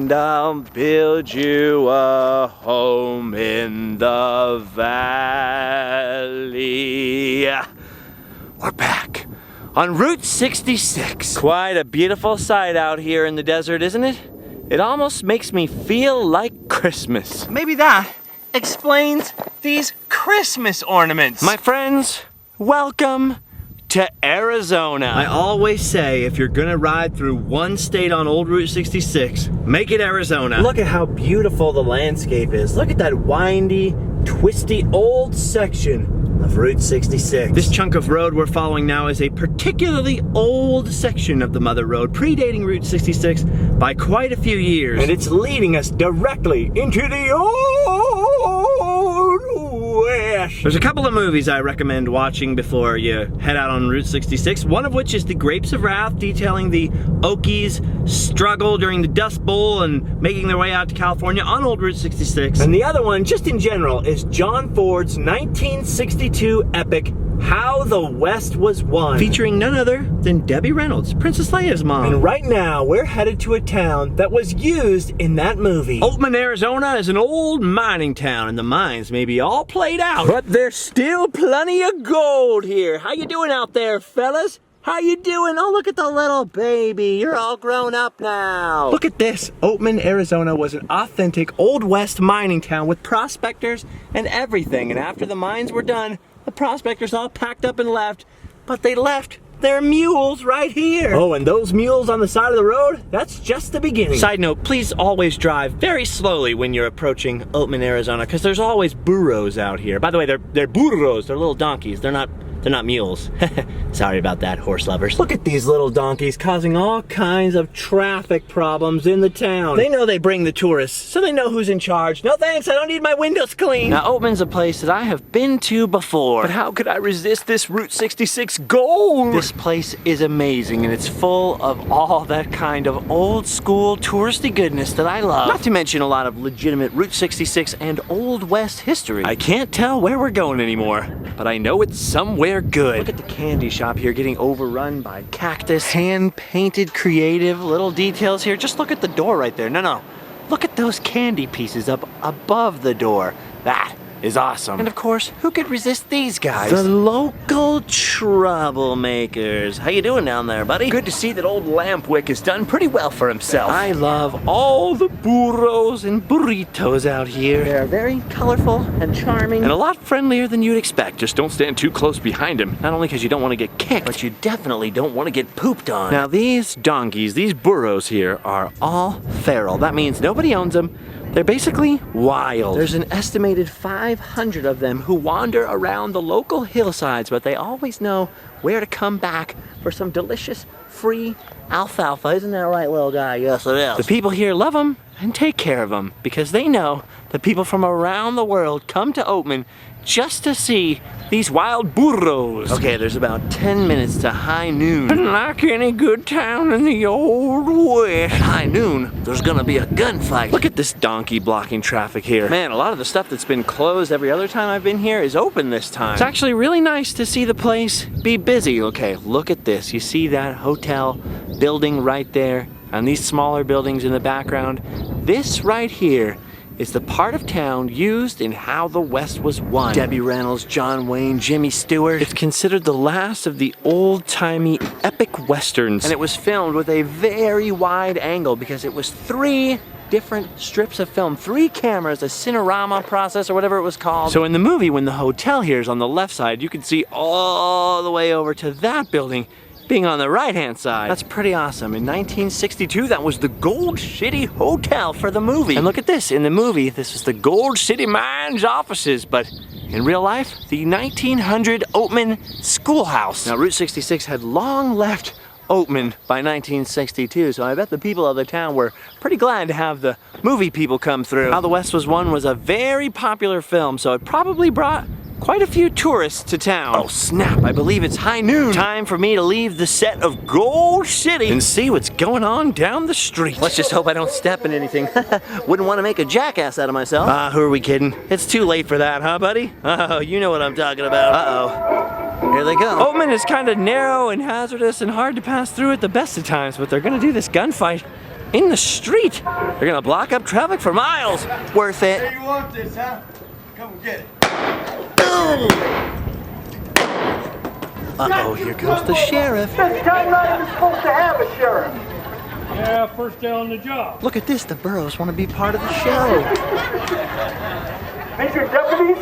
and I'll build you a home in the valley. We're back on Route 66. Quite a beautiful sight out here in the desert, isn't it? It almost makes me feel like Christmas. Maybe that explains these Christmas ornaments. My friends, welcome to Arizona. I always say if you're gonna ride through one state on old Route 66, make it Arizona. Look at how beautiful the landscape is. Look at that windy, twisty old section of Route 66. This chunk of road we're following now is a particularly old section of the Mother Road, predating Route 66 by quite a few years. And it's leading us directly into the Old West. There's a couple of movies I recommend watching before you head out on Route 66, one of which is The Grapes of Wrath, detailing the Okies' struggle during the Dust Bowl and making their way out to California on old Route 66. And the other one, just in general, is John Ford's 1962 epic How the West Was Won, featuring none other than Debbie Reynolds, Princess Leia's mom. And right now, we're headed to a town that was used in that movie. Oatman, Arizona is an old mining town, and the mines may be all played out, but there's still plenty of gold here. How you doing out there, fellas? How you doing? Oh, look at the little baby. You're all grown up now. Look at this. Oatman, Arizona was an authentic Old West mining town with prospectors and everything. And after the mines were done, the prospectors all packed up and left, but they left their mules right here. Oh, and those mules on the side of the road, that's just the beginning. Side note, please always drive very slowly when you're approaching Oatman, Arizona, because there's always burros out here. By the way, they're burros, they're little donkeys. They're not mules. Sorry about that, horse lovers. Look at these little donkeys causing all kinds of traffic problems in the town. They know they bring the tourists, so they know who's in charge. No thanks, I don't need my windows cleaned. Now, Oatman's a place that I have been to before, but how could I resist this Route 66 gold? This place is amazing, and it's full of all that kind of old school touristy goodness that I love. Not to mention a lot of legitimate Route 66 and Old West history. I can't tell where we're going anymore, but I know it's somewhere good. Look at the candy shop here getting overrun by cactus, hand-painted creative little details here. Just look at the door right there. No. Look at those candy pieces up above the door. That is awesome. And of course, who could resist these guys? The local troublemakers. How you doing down there, buddy? Good to see that old Lampwick has done pretty well for himself. I love all the burros and burritos out here. They're very colorful and charming, and a lot friendlier than you'd expect. Just don't stand too close behind him. Not only because you don't want to get kicked, but you definitely don't want to get pooped on. Now these donkeys, these burros here, are all feral. That means nobody owns them. They're basically wild. There's an estimated 500 of them who wander around the local hillsides, but they always know where to come back for some delicious free alfalfa. Isn't that right, little guy? Yes, it is. The people here love them and take care of them because they know that people from around the world come to Oatman just to see these wild burros. Okay, there's about 10 minutes to high noon. And like any good town in the Old West, at high noon, there's gonna be a gunfight. Look at this donkey blocking traffic here. Man, a lot of the stuff that's been closed every other time I've been here is open this time. It's actually really nice to see the place be busy. Okay, look at this. You see that hotel building right there and these smaller buildings in the background? This right here is the part of town used in How the West Was Won. Debbie Reynolds, John Wayne, Jimmy Stewart. It's considered the last of the old-timey epic westerns, and it was filmed with a very wide angle because it was 3 different strips of film, 3 cameras, a Cinerama process or whatever it was called. So in the movie, when the hotel here is on the left side, you can see all the way over to that building being on the right-hand side. That's pretty awesome. In 1962, that was the Gold City Hotel for the movie. And look at this. In the movie, this was the Gold City Mines offices, but in real life, the 1900 Oatman Schoolhouse. Now, Route 66 had long left Oatman by 1962, so I bet the people of the town were pretty glad to have the movie people come through. How the West Was Won was a very popular film, so it probably brought quite a few tourists to town. Oh snap, I believe it's high noon. Time for me to leave the set of Gold City and see what's going on down the street. Let's just hope I don't step in anything. Wouldn't want to make a jackass out of myself. Who are we kidding? It's too late for that, huh, buddy? Oh, you know what I'm talking about. Uh-oh. Here they go. Oatman is kind of narrow and hazardous and hard to pass through at the best of times, but they're gonna do this gunfight in the street. They're gonna block up traffic for miles. Worth it. Hey, you want this, huh? Come and get it. Uh-oh, here comes the sheriff. This town not even supposed to have a sheriff. Yeah, first day on the job. Look at this, the Burros want to be part of the show. These your deputies?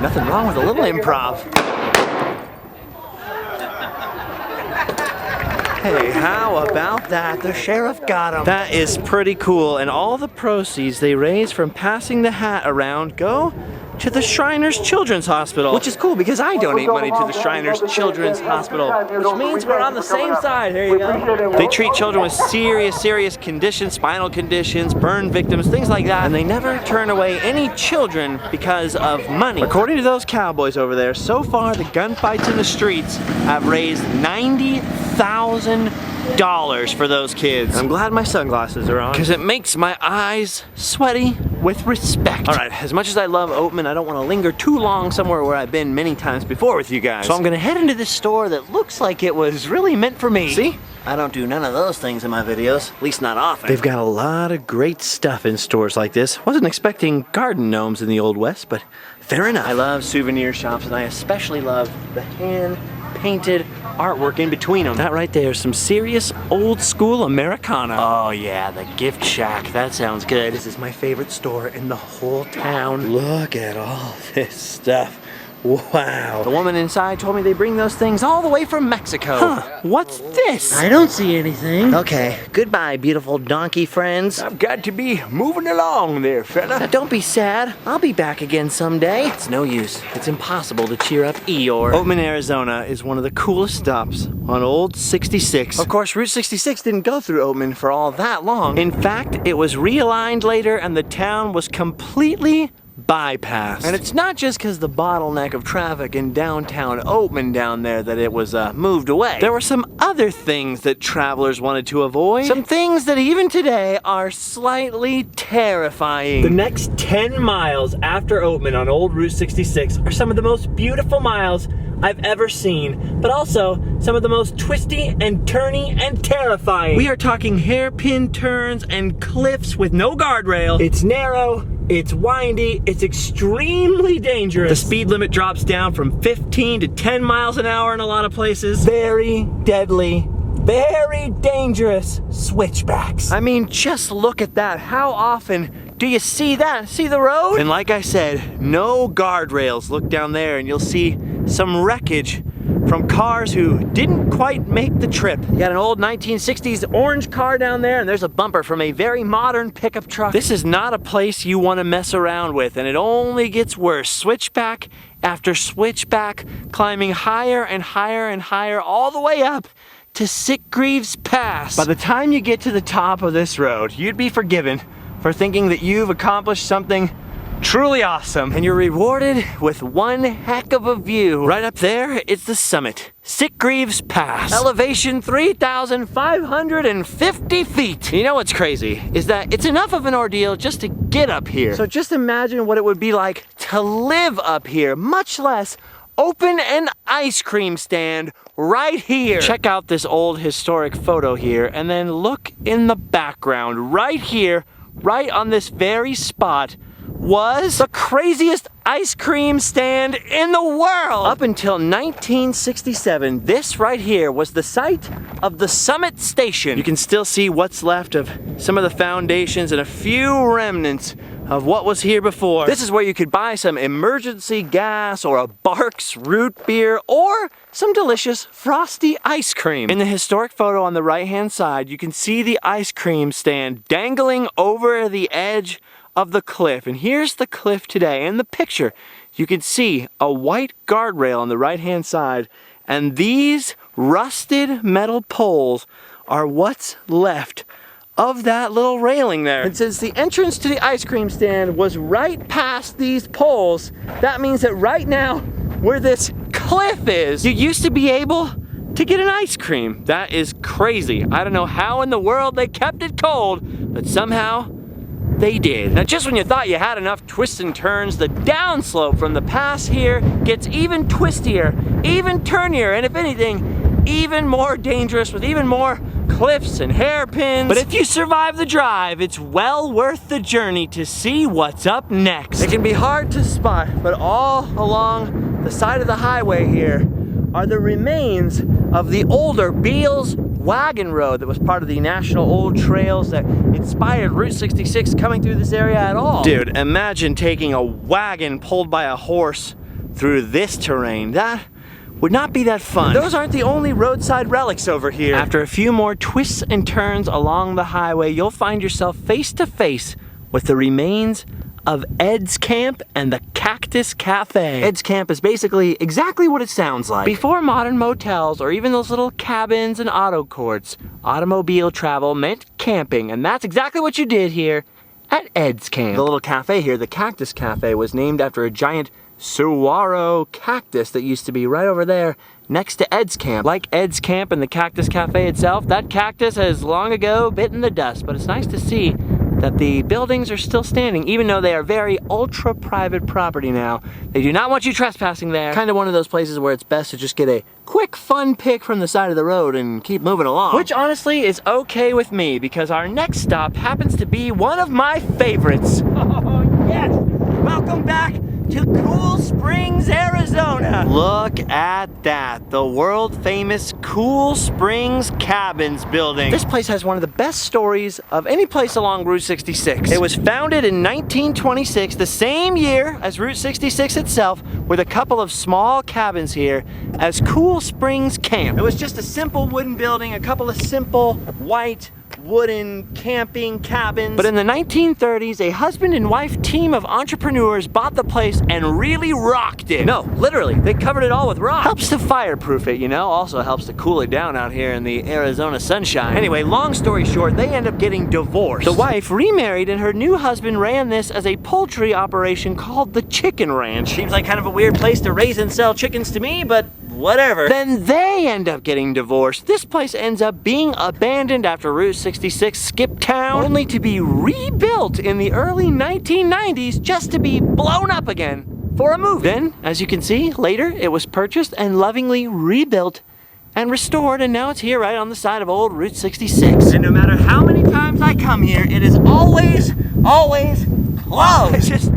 Nothing wrong with a little improv. Hey, how about that? The sheriff got him. That is pretty cool, and all the proceeds they raise from passing the hat around go to the Shriners Children's Hospital, which is cool because I donate money to the Shriners Children's Hospital, which means we're on the same side. Here you go. They treat children with serious conditions, spinal conditions, burn victims, things like that, and they never turn away any children because of money. According to those cowboys over there, so far the gunfights in the streets have raised $90,000 for those kids. I'm glad my sunglasses are on because it makes my eyes sweaty with respect. All right, as much as I love Oatman, I don't want to linger too long somewhere where I've been many times before with you guys. So I'm gonna head into this store that looks like it was really meant for me. See? I don't do none of those things in my videos, at least not often. They've got a lot of great stuff in stores like this. Wasn't expecting garden gnomes in the Old West, but fair enough. I love souvenir shops, and I especially love the hand-painted artwork in between them. That right there is some serious old school Americana. Oh yeah, the gift shack. That sounds good. This is my favorite store in the whole town. Look at all this stuff. Wow. The woman inside told me they bring those things all the way from Mexico. Huh. What's this? I don't see anything. Okay, goodbye, beautiful donkey friends. I've got to be moving along there, fella. Now, don't be sad. I'll be back again someday. It's no use. It's impossible to cheer up Eeyore. Oatman, Arizona is one of the coolest stops on Old 66. Of course, Route 66 didn't go through Oatman for all that long. In fact, it was realigned later and the town was completely bypassed. And it's not just because the bottleneck of traffic in downtown Oatman down there that it was moved away. There were some other things that travelers wanted to avoid. Some things that even today are slightly terrifying. The next 10 miles after Oatman on Old Route 66 are some of the most beautiful miles I've ever seen, but also some of the most twisty and turny and terrifying. We are talking hairpin turns and cliffs with no guardrail. It's narrow, it's windy, it's extremely dangerous. The speed limit drops down from 15 to 10 miles an hour in a lot of places. Very deadly, very dangerous switchbacks. I mean, just look at that. How often do you see that? See the road? And like I said, no guardrails. Look down there and you'll see some wreckage from cars who didn't quite make the trip. You got an old 1960s orange car down there, and there's a bumper from a very modern pickup truck. This is not a place you want to mess around with, and it only gets worse. Switchback after switchback, climbing higher and higher and higher, all the way up to Sitgreaves Pass. By the time you get to the top of this road, you'd be forgiven for thinking that you've accomplished something truly awesome, and you're rewarded with one heck of a view. Right up there, it's the summit, Sitgreaves Pass. Elevation 3,550 feet. You know what's crazy is that it's enough of an ordeal just to get up here. So just imagine what it would be like to live up here, much less open an ice cream stand right here. Check out this old historic photo here, and then look in the background right here, right on this very spot, was the craziest ice cream stand in the world. Up until 1967, this right here was the site of the Summit Station. You can still see what's left of some of the foundations and a few remnants of what was here before. This is where you could buy some emergency gas or a Barks root beer or some delicious frosty ice cream. In the historic photo on the right-hand side, you can see the ice cream stand dangling over the edge of the cliff. And here's the cliff today. In the picture, you can see a white guardrail on the right-hand side, and these rusted metal poles are what's left of that little railing there. And since the entrance to the ice cream stand was right past these poles, that means that right now, where this cliff is, you used to be able to get an ice cream. That is crazy. I don't know how in the world they kept it cold, but somehow they did. Now, just when you thought you had enough twists and turns, the downslope from the pass here gets even twistier, even turnier, and if anything, even more dangerous with even more cliffs and hairpins. But if you survive the drive, it's well worth the journey to see what's up next. It can be hard to spot, but all along the side of the highway here are the remains of the older Beals wagon road that was part of the National Old Trails that inspired Route 66 coming through this area at all. Dude, imagine taking a wagon pulled by a horse through this terrain. That would not be that fun. Those aren't the only roadside relics over here. After a few more twists and turns along the highway, you'll find yourself face to face with the remains of Ed's Camp and the Cactus Cafe. Ed's Camp is basically exactly what it sounds like. Before modern motels or even those little cabins and auto courts, automobile travel meant camping, and that's exactly what you did here at Ed's Camp. The little cafe here, the Cactus Cafe, was named after a giant saguaro cactus that used to be right over there next to Ed's Camp. Like Ed's Camp and the Cactus Cafe itself, that cactus has long ago bitten the dust, but it's nice to see that the buildings are still standing, even though they are very ultra private property now. They do not want you trespassing there. Kind of one of those places where it's best to just get a quick fun pic from the side of the road and keep moving along. Which honestly is okay with me, because our next stop happens to be one of my favorites. Oh yes! Welcome back to Cool Springs, Arizona. Look at that, the world famous Cool Springs Cabins building. This place has one of the best stories of any place along Route 66. It was founded in 1926, the same year as Route 66 itself, with a couple of small cabins here as Cool Springs Camp. It was just a simple wooden building, a couple of simple white wooden camping cabins. But in the 1930s, a husband and wife team of entrepreneurs bought the place and really rocked it. No, literally, they covered it all with rock. Helps to fireproof it, you know, also helps to cool it down out here in the Arizona sunshine. Anyway, long story short, they end up getting divorced. The wife remarried and her new husband ran this as a poultry operation called the Chicken Ranch. Seems like kind of a weird place to raise and sell chickens to me, but whatever. Then they end up getting divorced. This place ends up being abandoned after Route 66 skipped town, only to be rebuilt in the early 1990s just to be blown up again for a movie. Then, as you can see, later it was purchased and lovingly rebuilt and restored, and now it's here right on the side of old Route 66. And no matter how many times I come here, it is always closed. It's just,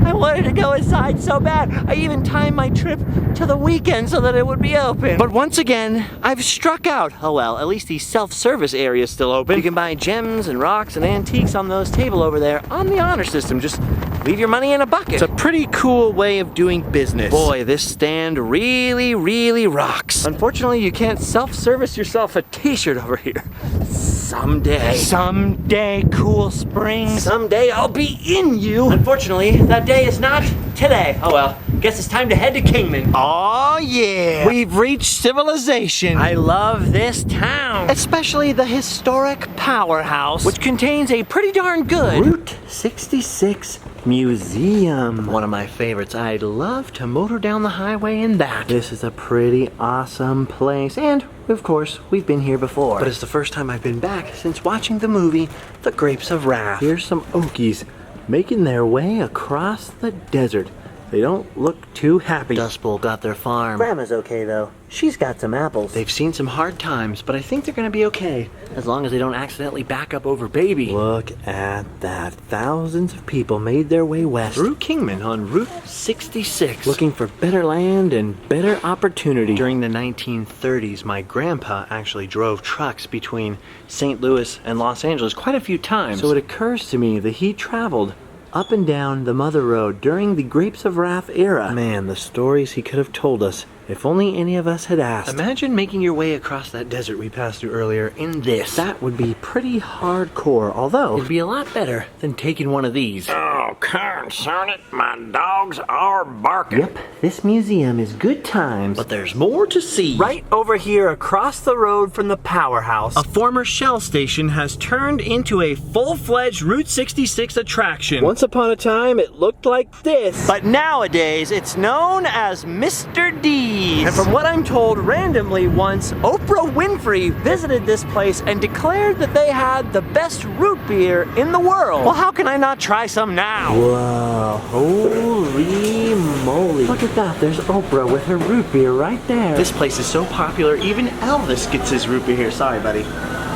I wanted to go inside so bad. I even timed my trip to the weekend so that it would be open. But once again, I've struck out. Oh well, at least the self-service area is still open. You can buy gems and rocks and antiques on those tables over there on the honor system. Just leave your money in a bucket. It's a pretty cool way of doing business. Boy, this stand really rocks. Unfortunately, you can't self-service yourself a t-shirt over here. Someday, Cool Springs. Someday I'll be in you. Unfortunately, that day is not today. Oh well, guess it's time to head to Kingman. Oh yeah. We've reached civilization. I love this town. Especially the historic powerhouse, which contains a pretty darn good Route 66 museum. One of my favorites. I'd love to motor down the highway in that. This is a pretty awesome place, and of course, we've been here before. But it's the first time I've been back since watching the movie The Grapes of Wrath. Here's some Okies making their way across the desert. They don't look too happy. Dust Bowl got their farm. Grandma's okay though. She's got some apples. They've seen some hard times, but I think they're gonna be okay, as long as they don't accidentally back up over baby. Look at that. Thousands of people made their way west through Kingman on Route 66, looking for better land and better opportunity. During the 1930s, my grandpa actually drove trucks between St. Louis and Los Angeles quite a few times. So it occurs to me that he traveled up and down the Mother Road during the Grapes of Wrath era. Man, the stories he could have told us if only any of us had asked. Imagine making your way across that desert we passed through earlier in this. That would be pretty hardcore, although it'd be a lot better than taking one of these. Oh, concern it, my dogs are barking. Yep, this museum is good times, but there's more to see. Right over here across the road from the powerhouse, a former Shell station has turned into a full-fledged Route 66 attraction. Once upon a time, it looked like this, but nowadays it's known as Mr. D's. And from what I'm told, randomly once, Oprah Winfrey visited this place and declared that they had the best root beer in the world. Well, how can I not try some now? Whoa, holy moly. Look at that, there's Oprah with her root beer right there. This place is so popular, even Elvis gets his root beer here. Sorry, buddy.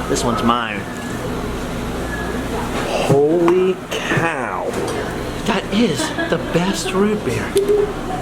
This one's mine. Holy cow. That is the best root beer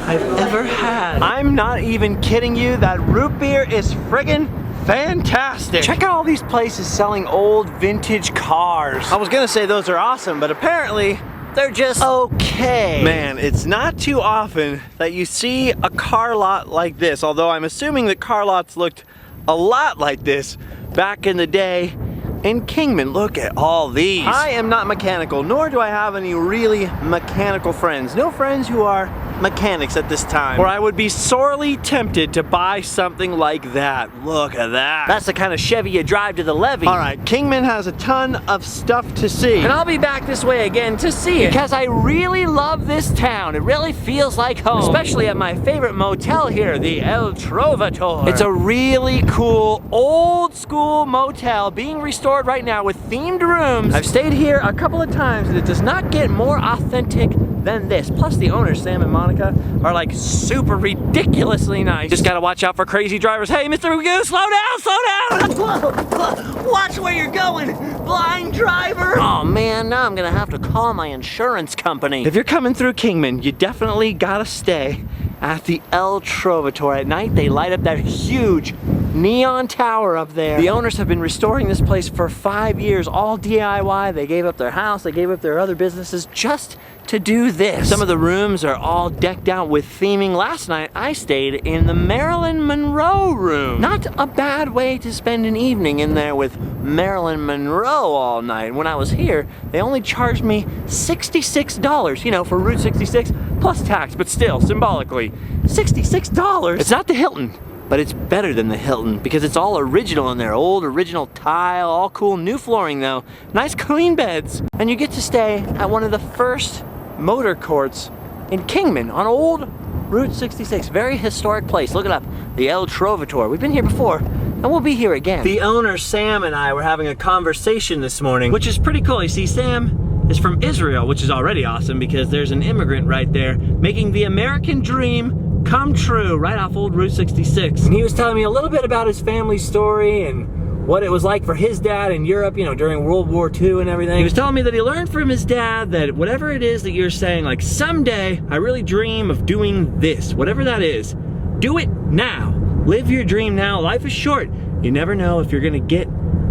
I've ever had. I'm not even kidding you. That root beer is friggin' fantastic. Check out all these places selling old vintage cars. I was gonna say those are awesome, but apparently they're just okay. Man, it's not too often that you see a car lot like this, although I'm assuming that car lots looked a lot like this back in the day in Kingman. Look at all these. I am not mechanical, nor do I have any really mechanical friends. No friends who are mechanics at this time, or I would be sorely tempted to buy something like that. Look at that. That's the kind of Chevy you drive to the levee. All right, Kingman has a ton of stuff to see, and I'll be back this way again to see it, because I really love this town. It really feels like home, especially at my favorite motel here, the El Trovatore. It's a really cool, old school motel being restored right now with themed rooms. I've stayed here a couple of times, and it does not get more authentic than this. Plus the owners, Sam and Monica, are like super ridiculously nice. Just gotta watch out for crazy drivers. Hey, Mr. Magoo, slow down, slow down! Whoa, watch where you're going, blind driver! Oh man, now I'm gonna have to call my insurance company. If you're coming through Kingman, you definitely gotta stay at the El Trovatore. At night, they light up that huge neon tower up there. The owners have been restoring this place for 5 years, all DIY. They gave up their house, they gave up their other businesses just to do this. Some of the rooms are all decked out with theming. Last night, I stayed in the Marilyn Monroe room. Not a bad way to spend an evening in there with Marilyn Monroe all night. When I was here, they only charged me $66, you know, for Route 66 plus tax, but still, symbolically, $66. It's not the Hilton, but it's better than the Hilton because it's all original in there. Old original tile, all cool. New flooring though. Nice clean beds. And you get to stay at one of the first motor courts in Kingman on old Route 66. Very historic place. Look it up. The El Trovatore. We've been here before and we'll be here again. The owner, Sam, and I were having a conversation this morning, which is pretty cool. You see, Sam is from Israel, which is already awesome because there's an immigrant right there making the American dream come true right off old Route 66. And he was telling me a little bit about his family story and what it was like for his dad in Europe, you know, during World War II and everything. He was telling me that he learned from his dad that whatever it is that you're saying, like someday I really dream of doing this, whatever that is, do it now. Live your dream now. Life is short. You never know if you're gonna get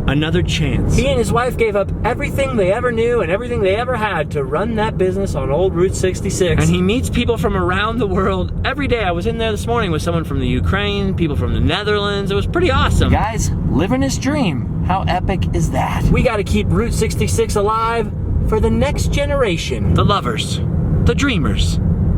another chance. He and his wife gave up everything they ever knew and everything they ever had to run that business on old Route 66. And he meets people from around the world every day. I was in there this morning with someone from the Ukraine, people from the Netherlands. It was pretty awesome. Guys, living his dream. How epic is that? We gotta keep Route 66 alive for the next generation. The lovers, the dreamers,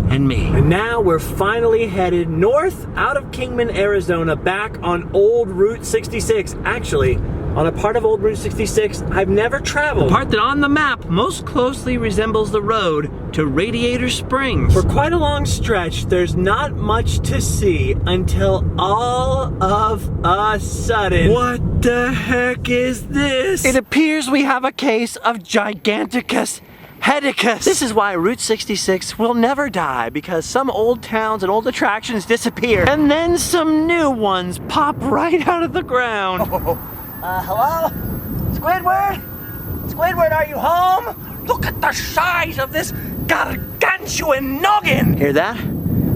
and me. And now we're finally headed north out of Kingman, Arizona, back on old Route 66. Actually, on a part of old Route 66 I've never traveled. The part that on the map most closely resembles the road to Radiator Springs. For quite a long stretch, there's not much to see until all of a sudden, what the heck is this? It appears we have a case of Giganticus Headicus. This is why Route 66 will never die, because some old towns and old attractions disappear, and then some new ones pop right out of the ground. Hello? Squidward? Squidward, are you home? Look at the size of this gargantuan noggin! Hear that?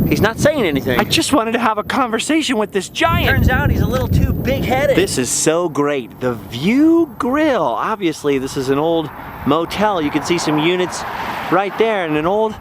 He's not saying anything. I just wanted to have a conversation with this giant. Turns out he's a little too big-headed. This is so great. The View Grill. Obviously, this is an old motel. You can see some units right there and an old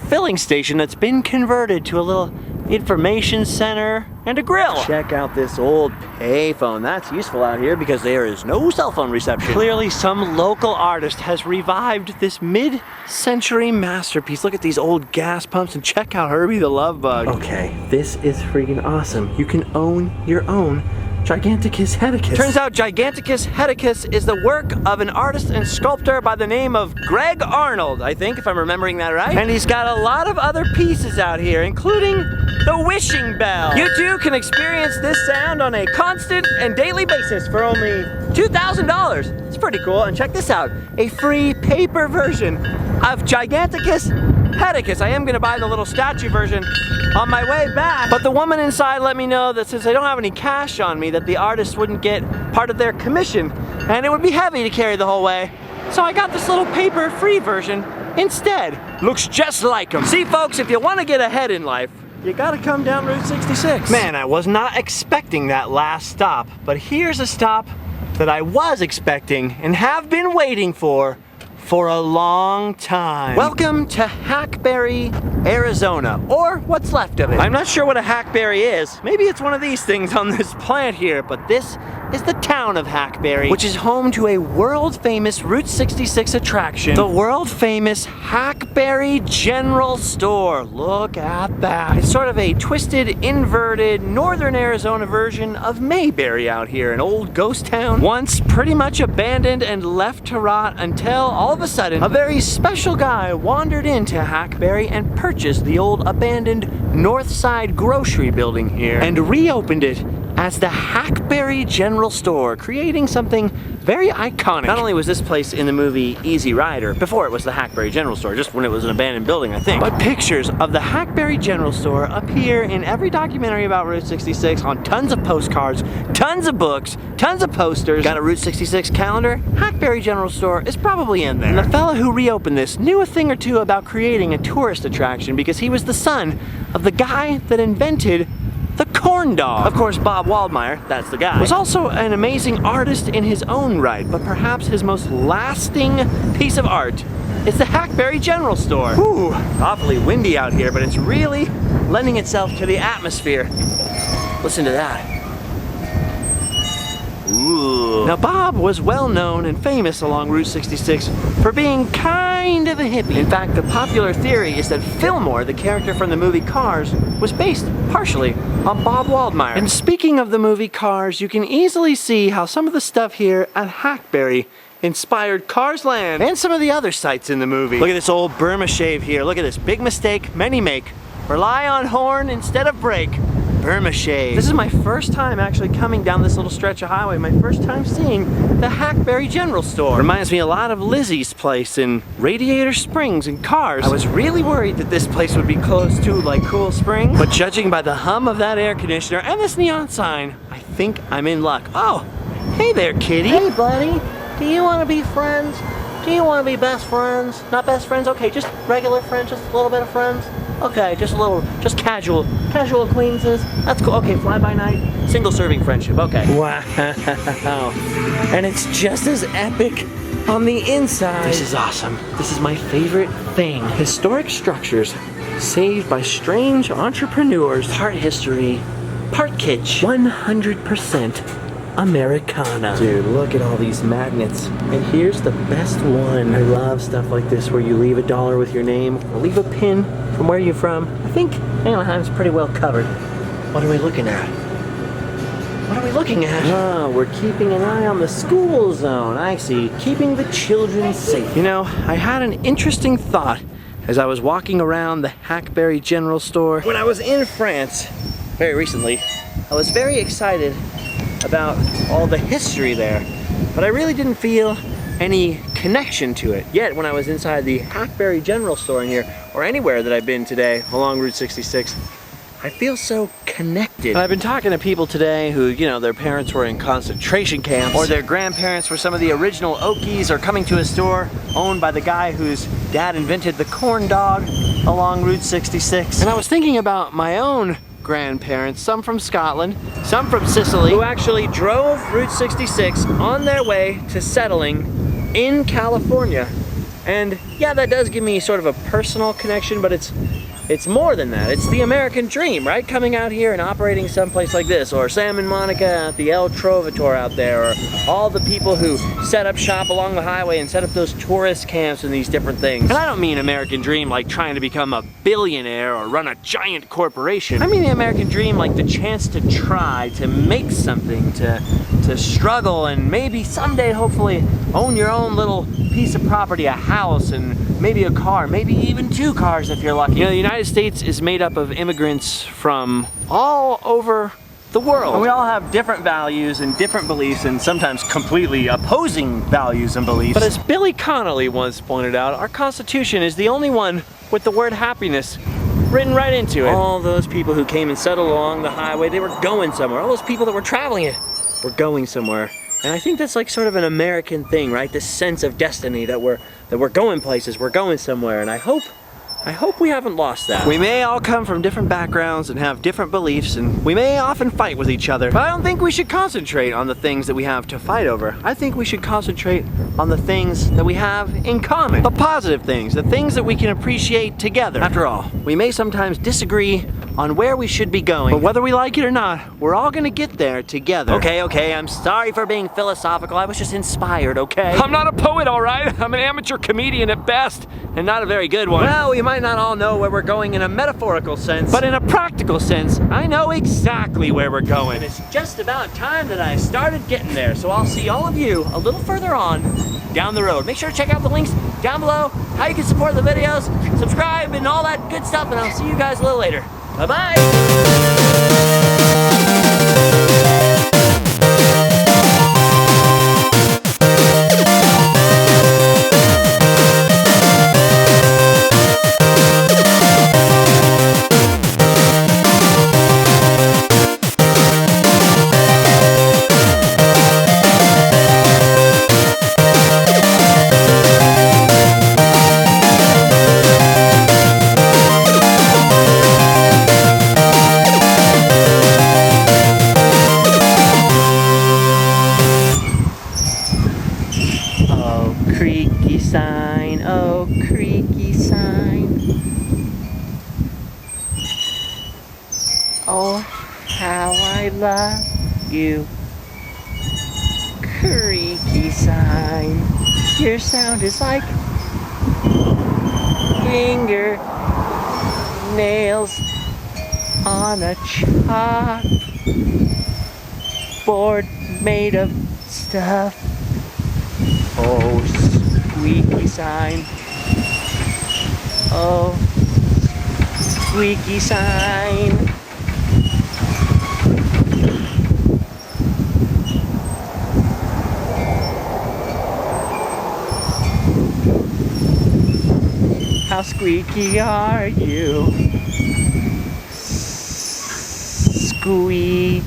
filling station that's been converted to a little information center and a grill. Check out this old payphone. That's useful out here because there is no cell phone reception. Clearly some local artist has revived this mid-century masterpiece. Look at these old gas pumps and check out Herbie the Love Bug. Okay, this is freaking awesome. You can own your own Giganticus Headicus. Turns out Giganticus Headicus is the work of an artist and sculptor by the name of Greg Arnold, I think, if I'm remembering that right. And he's got a lot of other pieces out here, including the wishing bell. You too can experience this sound on a constant and daily basis for only $2,000. It's pretty cool. And check this out, a free paper version of Giganticus Headicus. I am gonna buy the little statue version on my way back, but the woman inside let me know that since I don't have any cash on me, that the artist wouldn't get part of their commission, and it would be heavy to carry the whole way. So I got this little paper-free version instead. Looks just like them. See folks, if you want to get ahead in life, you gotta come down Route 66. Man, I was not expecting that last stop, but here's a stop that I was expecting and have been waiting for a long time. Welcome to Hackberry, Arizona, or what's left of it. I'm not sure what a hackberry is. Maybe it's one of these things on this plant here, but this is the town of Hackberry, which is home to a world-famous Route 66 attraction, the world-famous Hackberry General Store. Look at that. It's sort of a twisted, inverted, northern Arizona version of Mayberry out here, an old ghost town, once pretty much abandoned and left to rot until all of a sudden, a very special guy wandered into Hackberry and purchased the old abandoned North Side grocery building here and reopened it as the Hackberry General Store, creating something very iconic. Not only was this place in the movie Easy Rider, before it was the Hackberry General Store, just when it was an abandoned building, I think, but pictures of the Hackberry General Store appear in every documentary about Route 66, on tons of postcards, tons of books, tons of posters. Got a Route 66 calendar? Hackberry General Store is probably in there. And the fella who reopened this knew a thing or two about creating a tourist attraction because he was the son of the guy that invented the corn dog. Of course, Bob Waldmeyer, that's the guy, was also an amazing artist in his own right, but perhaps his most lasting piece of art is the Hackberry General Store. Ooh, awfully windy out here, but it's really lending itself to the atmosphere. Listen to that. Ooh. Now Bob was well known and famous along Route 66 for being kind of a hippie. In fact, the popular theory is that Fillmore, the character from the movie Cars, was based partially on Bob Waldmeyer. And speaking of the movie Cars, you can easily see how some of the stuff here at Hackberry inspired Cars Land and some of the other sites in the movie. Look at this old Burma shave here. Look at this. Big mistake, many make. Rely on horn instead of brake. Burma shave. This is my first time actually coming down this little stretch of highway. My first time seeing the Hackberry General Store. Reminds me a lot of Lizzie's place in Radiator Springs and Cars. I was really worried that this place would be close to like Cool Springs, but judging by the hum of that air conditioner and this neon sign, I think I'm in luck. Oh, hey there, kitty. Hey, buddy. Do you want to be friends? Do you want to be best friends? Not best friends? Okay, just regular friends, just a little bit of friends. Okay, just a little, just casual acquaintances. That's cool. Okay, fly by night, single serving friendship. Okay. Wow. And it's just as epic on the inside. This is awesome. This is my favorite thing. Historic structures saved by strange entrepreneurs. Part history, part kitsch. 100% Americana. Dude, look at all these magnets. And here's the best one. I love stuff like this where you leave $1 with your name, or leave a pin from where you're from. I think Anaheim's pretty well covered. What are we looking at? What are we looking at? Oh, we're keeping an eye on the school zone. I see. Keeping the children safe. You know, I had an interesting thought as I was walking around the Hackberry General Store. When I was in France very recently, I was very excited about all the history there, but I really didn't feel any connection to it. Yet when I was inside the Hackberry General Store in here, or anywhere that I've been today along Route 66, I feel so connected. And I've been talking to people today who, you know, their parents were in concentration camps, or their grandparents were some of the original Okies, or coming to a store owned by the guy whose dad invented the corn dog along Route 66. And I was thinking about my own grandparents, some from Scotland, some from Sicily, who actually drove Route 66 on their way to settling in California. And yeah, that does give me sort of a personal connection, but it's more than that. It's the American dream, right? Coming out here and operating someplace like this, or Sam and Monica at the El Trovatore out there, or all the people who set up shop along the highway and set up those tourist camps and these different things. And I don't mean American dream like trying to become a billionaire or run a giant corporation. I mean the American dream like the chance to try to make something, to struggle, and maybe someday, hopefully, own your own little piece of property, a house, and maybe a car, maybe even 2 cars if you're lucky. You know, the United States is made up of immigrants from all over the world. And we all have different values and different beliefs and sometimes completely opposing values and beliefs. But as Billy Connolly once pointed out, our Constitution is the only one with the word happiness written right into it. All those people who came and settled along the highway, they were going somewhere. All those people that were traveling it were going somewhere. And I think that's like sort of an American thing, right? This sense of destiny that we're going places, we're going somewhere. And I hope we haven't lost that. We may all come from different backgrounds and have different beliefs, and we may often fight with each other, but I don't think we should concentrate on the things that we have to fight over. I think we should concentrate on the things that we have in common. The positive things, the things that we can appreciate together. After all, we may sometimes disagree on where we should be going, but whether we like it or not, we're all gonna get there together. Okay, I'm sorry for being philosophical. I was just inspired, okay? I'm not a poet, all right? I'm an amateur comedian at best, and not a very good one. Well, we might not all know where we're going in a metaphorical sense, but in a practical sense, I know exactly where we're going. And it's just about time that I started getting there, so I'll see all of you a little further on down the road. Make sure to check out the links down below, how you can support the videos, subscribe, and all that good stuff, and I'll see you guys a little later. Bye-bye! Creaky sign, oh creaky sign. Oh, how I love you. Creaky sign. Your sound is like finger nails on a chalkboard made of stuff. Oh, squeaky sign. Oh, squeaky sign. How squeaky are you? Squeak.